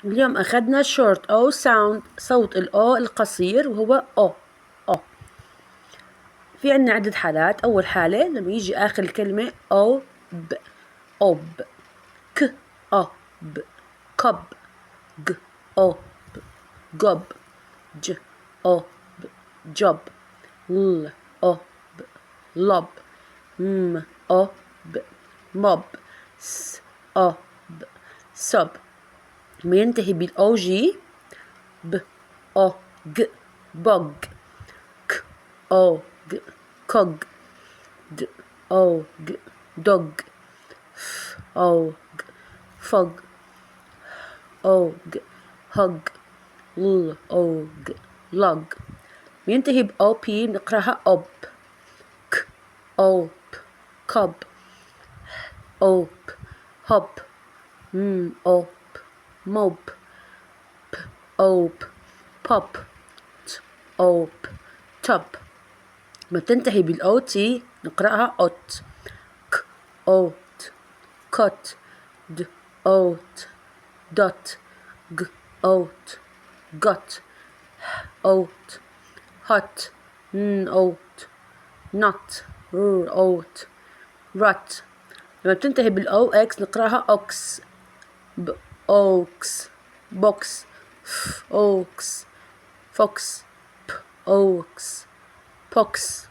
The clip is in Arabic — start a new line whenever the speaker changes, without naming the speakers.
اليوم أخذنا short O sound، صوت الأو القصير وهو أو. في عنا عدة حالات. أول حالة لما يجي آخر الكلمة أو ب، أوب، ك أب، كب، ج أوب، جب، ج أوب، جب، ل أوب، لب، م أوب، مب، س أوب، سب. بينتهي بالأو جي ب أو ج بج، ك أو ج كج، د أو ج دج، ف أو ج فج، أو ج هج، ل أو ج لج. بينتهي بأو بي نقراها أوب، ك أوب كب، أوب هب، م أوب موب، ب أوب بوب، ت أوب توب. ما تنتهي بالأو تي نقرأها أوت، ك أوت كوت، د أوت دوت، ج أوت جوت، أوت هوت، ن أوت نوت، ر أوت رت. لما بتنتهي بالأو إكس نقرأها أوكس، ب أوكس بوكس، ف أوكس فوكس، ب أوكس بوكس.